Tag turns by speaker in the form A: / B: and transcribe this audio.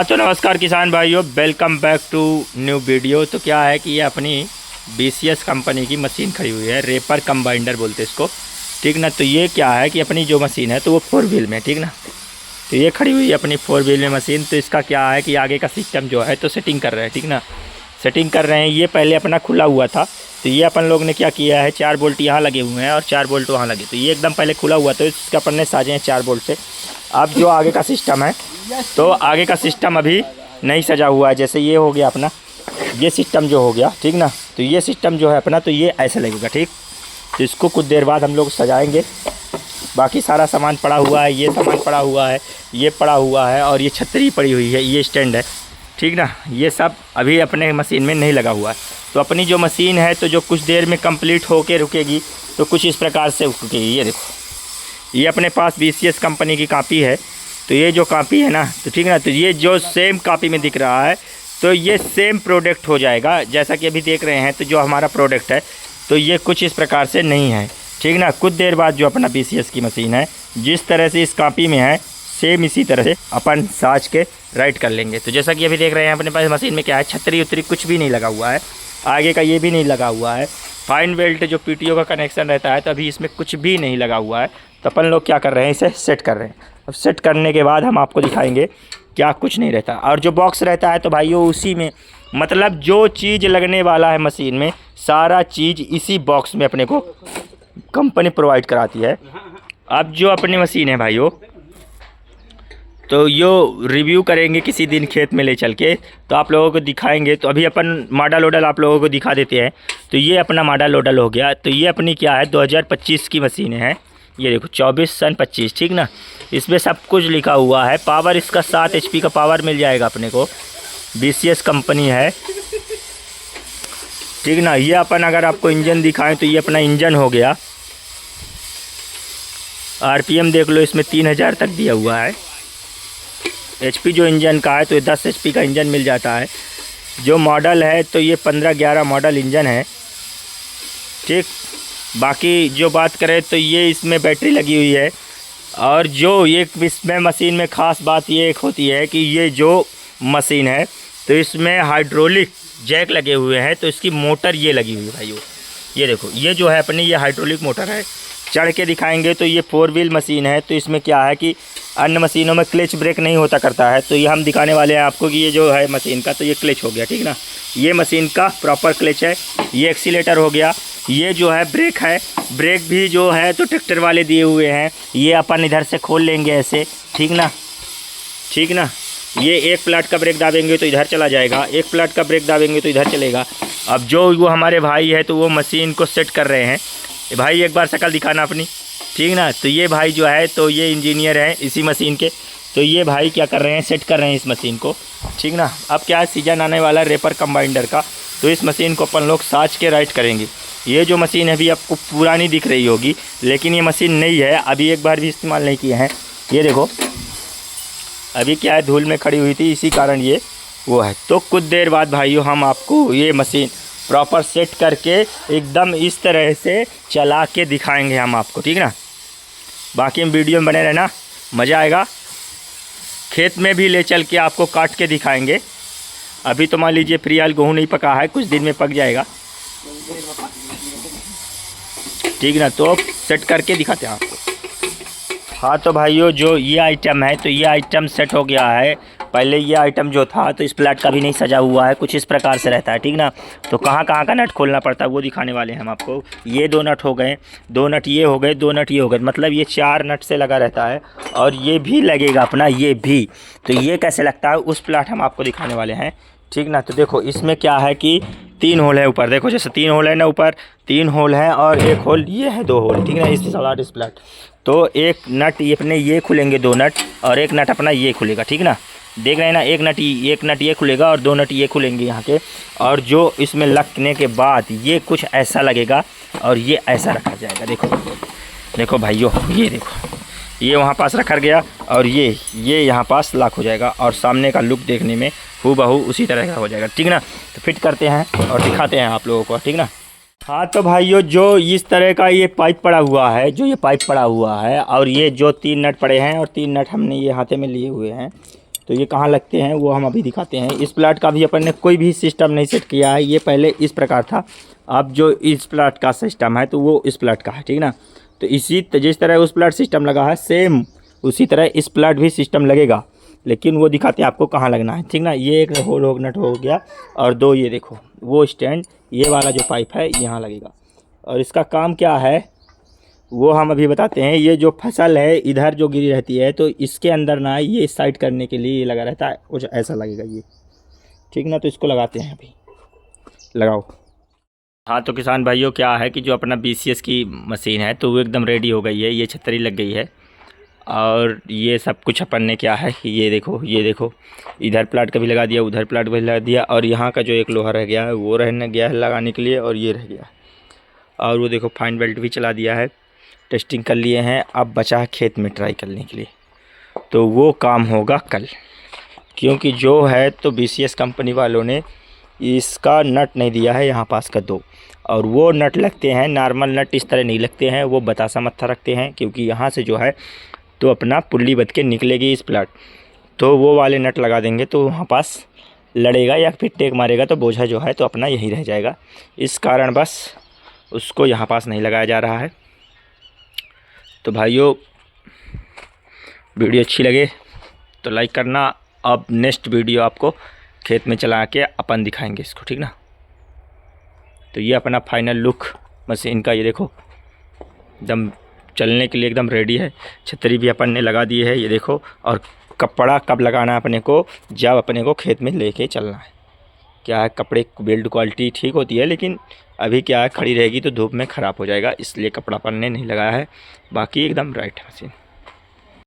A: हाँ तो नमस्कार किसान भाइयों, welcome back to new video. तो क्या है कि ये अपनी BCS कंपनी की मशीन खड़ी हुई है, रेपर कंबाइंडर बोलते हैं इसको, ठीक ना। तो ये क्या है कि अपनी जो मशीन है तो वो 4 व्हील में, ठीक ना। तो ये खड़ी हुई है अपनी 4 व्हील में मशीन। तो इसका क्या है कि आगे का सिस्टम जो है तो सेटिंग कर रहे हैं, ठीक ना। सेटिंग कर रहे हैं। ये पहले अपना खुला हुआ था, तो ये अपन लोग ने क्या किया है, 4 बोल्ट यहाँ लगे हुए हैं और 4 बोल्ट वहाँ लगे। तो ये एकदम पहले खुला हुआ था, इसका अपन ने साजे हैं 4 बोल्ट से। अब जो आगे का सिस्टम है, तो आगे का सिस्टम अभी नहीं सजा हुआ है। जैसे ये हो गया अपना, ये सिस्टम जो हो गया, ठीक ना। तो ये सिस्टम जो है अपना, तो ये ऐसे लगेगा, ठीक। तो इसको कुछ देर बाद हम लोग सजाएंगे। बाकी सारा सामान पड़ा हुआ है, ये सामान पड़ा हुआ है, ये पड़ा हुआ है, और ये छतरी पड़ी हुई है, ये स्टैंड है, ठीक ना। ये सब अभी अपने मशीन में नहीं लगा हुआ है। तो अपनी जो मशीन है तो जो कुछ देर में कंप्लीट होके रुकेगी, तो कुछ इस प्रकार से रुकेगी। ये देखो, ये अपने पास BCS कंपनी की कापी है। तो ये जो कापी है ना, तो ठीक ना, तो ये जो सेम कापी में दिख रहा है, तो ये सेम प्रोडक्ट हो जाएगा। जैसा कि अभी देख रहे हैं, तो जो हमारा प्रोडक्ट है तो ये कुछ इस प्रकार से नहीं है, ठीक ना। कुछ देर बाद जो अपना BCS की मशीन है, जिस तरह से इस कापी में है, सेम इसी तरह से अपन साज के राइट कर लेंगे। तो जैसा कि अभी देख रहे हैं, अपने पास मशीन में क्या है, छतरी उतरी कुछ भी नहीं लगा हुआ है, आगे का ये भी नहीं लगा हुआ है। फाइन बेल्ट जो PTO का कनेक्शन रहता है, तो अभी इसमें कुछ भी नहीं लगा हुआ है। तो अपन लोग क्या कर रहे हैं, इसे सेट कर रहे हैं। अब सेट करने के बाद हम आपको दिखाएंगे क्या कुछ नहीं रहता। और जो बॉक्स रहता है तो भाइयों उसी में, मतलब जो चीज़ लगने वाला है मशीन में, सारा चीज़ इसी बॉक्स में अपने को कंपनी प्रोवाइड कराती है। अब जो अपनी मशीन है भाइयों, तो यो रिव्यू करेंगे किसी दिन खेत में ले चल के, तो आप लोगों को दिखाएंगे। तो अभी अपन मॉडल वॉडल आप लोगों को दिखा देते हैं। तो ये अपना मॉडल वॉडल हो गया। तो ये अपनी क्या है, 2025 की मशीन है। ये देखो 24/25, ठीक ना। इसमें सब कुछ लिखा हुआ है। पावर इसका 7 HP का पावर मिल जाएगा अपने को। BCS कंपनी है, ठीक ना। ये अपन अगर आपको इंजन दिखाएं, तो ये अपना इंजन हो गया। RPM देख लो, इसमें 3000 तक दिया हुआ है। HP जो इंजन का है, तो ये 10 HP का इंजन मिल जाता है। जो मॉडल है, तो ये 15-11 मॉडल इंजन है, ठीक। बाकी जो बात करें, तो ये इसमें बैटरी लगी हुई है। और जो ये इसमें मशीन में ख़ास बात ये एक होती है कि ये जो मशीन है, तो इसमें हाइड्रोलिक जैक लगे हुए हैं। तो इसकी मोटर ये लगी हुई है भाइयों। ये देखो, ये जो है अपनी, ये हाइड्रोलिक मोटर है। चढ़ के दिखाएंगे। तो ये 4 व्हील मशीन है। तो इसमें क्या है कि अन्य मशीनों में क्लच ब्रेक नहीं होता करता है, तो ये हम दिखाने वाले हैं आपको कि ये जो है मशीन का, तो ये क्लच हो गया, ठीक ना। ये मशीन का प्रॉपर क्लच है। ये एक्सीलेटर हो गया। ये जो है ब्रेक है, ब्रेक भी जो है तो ट्रैक्टर वाले दिए हुए हैं। ये अपन इधर से खोल लेंगे ऐसे, ठीक ना, ठीक ना। ये एक प्लाट का ब्रेक दाबेंगे तो इधर चला जाएगा, एक प्लाट का ब्रेक दाबेंगे तो इधर चलेगा। अब जो वो हमारे भाई है, तो वो मशीन को सेट कर रहे हैं। भाई एक बार शक्ल दिखाना अपनी, ठीक ना। तो ये भाई जो है, तो ये इंजीनियर हैं इसी मशीन के। तो ये भाई क्या कर रहे हैं, सेट कर रहे हैं इस मशीन को, ठीक ना। अब क्या है, सीजन आने वाला है रेपर कंबाइंडर का, तो इस मशीन को अपन लोग साज के राइट करेंगे। ये जो मशीन है अभी आपको पुरानी दिख रही होगी, लेकिन ये मशीन नई है, अभी एक बार भी इस्तेमाल नहीं किए हैं। ये देखो, अभी क्या है, धूल में खड़ी हुई थी, इसी कारण ये वो है। तो कुछ देर बाद भाइयों हम आपको ये मशीन प्रॉपर सेट करके एकदम इस तरह से चला के दिखाएंगे हम आपको, ठीक ना। बाकी हम वीडियो में बने रहना, मज़ा आएगा। खेत में भी ले चल के आपको काट के दिखाएंगे। अभी तो मान लीजिए फिलहाल गेहूँ नहीं पका है, कुछ दिन में पक जाएगा, ठीक ना। तो सेट करके दिखाते हैं आपको। हाँ तो भाइयों, जो ये आइटम है, तो ये आइटम सेट हो गया है। पहले ये आइटम जो था, तो इस प्लाट का भी नहीं सजा हुआ है, कुछ इस प्रकार से रहता है, ठीक ना। तो कहाँ कहाँ का नट खोलना पड़ता है वो दिखाने वाले हैं हम आपको। ये 2 नट हो गए, 2 नट ये हो गए, 2 नट ये हो गए, मतलब ये 4 नट से लगा रहता है। और ये भी लगेगा अपना, ये भी। तो ये कैसे लगता है उस प्लाट हम आपको दिखाने वाले हैं, ठीक ना। तो देखो, इसमें क्या है कि 3 होल है ऊपर, देखो जैसे 3 होल है ना ऊपर, 3 होल है, और एक होल ये है, 2 होल, ठीक ना। इस सलाड इस प्लाट, तो एक नट ये अपने ये खुलेंगे, 2 नट, और एक नट अपना ये खुलेगा, ठीक ना। देख रहे हैं ना, एक नट ये खुलेगा और 2 नट ये खुलेंगे यहाँ के। और जो इसमें लगने के बाद ये कुछ ऐसा लगेगा, और ये ऐसा रखा जाएगा। देखो देखो भाइयों, ये देखो, ये वहाँ पास रखा गया, और ये यहाँ पास लॉक हो जाएगा, और सामने का लुक देखने में हूबहू उसी तरह का हो जाएगा, ठीक ना। तो फिट करते हैं और दिखाते हैं आप लोगों को, ठीक ना। हाँ तो भाइयों, जो इस तरह का ये पाइप पड़ा हुआ है, और ये जो 3 नट पड़े हैं, और 3 नट हमने ये हाथे में लिए हुए हैं। तो ये कहाँ लगते हैं वो हम अभी दिखाते हैं। इस प्लाट का भी अपन ने कोई भी सिस्टम नहीं सेट किया है, ये पहले इस प्रकार था। अब जो इस प्लाट का सिस्टम है तो वो इस प्लाट का है, ठीक ना। तो इसी जिस तरह उस प्लाट सिस्टम लगा है सेम उसी तरह इस प्लाट भी सिस्टम लगेगा, लेकिन वो दिखाते हैं आपको कहाँ लगना है, ठीक ना। ये एक होल हो नट हो गया और दो ये देखो वो स्टैंड, ये वाला जो पाइप है यहाँ लगेगा। और इसका काम क्या है वो हम अभी बताते हैं। ये जो फसल है इधर जो गिरी रहती है तो इसके अंदर ना ये साइड करने के लिए ये लगा रहता है, कुछ ऐसा लगेगा ये, ठीक ना। तो इसको लगाते हैं, अभी लगाओ। हाँ तो किसान भाइयों क्या है कि जो अपना BCS की मशीन है तो वो एकदम रेडी हो गई है, ये छतरी लग गई है। और ये सब कुछ अपन ने क्या है कि ये देखो इधर प्लाट का भी लगा दिया, उधर प्लाट भी लगा दिया, और यहाँ का जो एक लोहा रह गया है वो रहने गया है लगाने के लिए, और ये रह गया। और वो देखो फाइन बेल्ट भी चला दिया है, टेस्टिंग कर लिए हैं। अब बचा है खेत में ट्राई करने के लिए, तो वो काम होगा कल। क्योंकि जो है तो BCS कंपनी वालों ने इसका नट नहीं दिया है यहाँ पास का दो, और वो नट लगते हैं नॉर्मल नट इस तरह नहीं लगते हैं, वो बतासा मत्था रखते हैं। क्योंकि यहाँ से जो है तो अपना पुल्ली बद के निकलेगी इस प्लाट, तो वो वाले नट लगा देंगे तो वहाँ पास लड़ेगा या फिर टेक मारेगा तो बोझा जो है तो अपना यहीं रह जाएगा। इस कारण बस उसको यहाँ पास नहीं लगाया जा रहा है। तो भाइयों वीडियो अच्छी लगे तो लाइक करना। अब नेक्स्ट वीडियो आपको खेत में चला के अपन दिखाएंगे इसको, ठीक ना। तो ये अपना फाइनल लुक मशीन का, ये देखो एकदम चलने के लिए एकदम रेडी है। छतरी भी अपन ने लगा दी है, ये देखो। और कपड़ा कब लगाना है अपने को, जब अपने को खेत में लेके चलना है। क्या है कपड़े बिल्ड क्वालिटी ठीक होती है, लेकिन अभी क्या है खड़ी रहेगी तो धूप में ख़राब हो जाएगा, इसलिए कपड़ा अपन ने नहीं लगाया है। बाकी एकदम राइट है मशीन।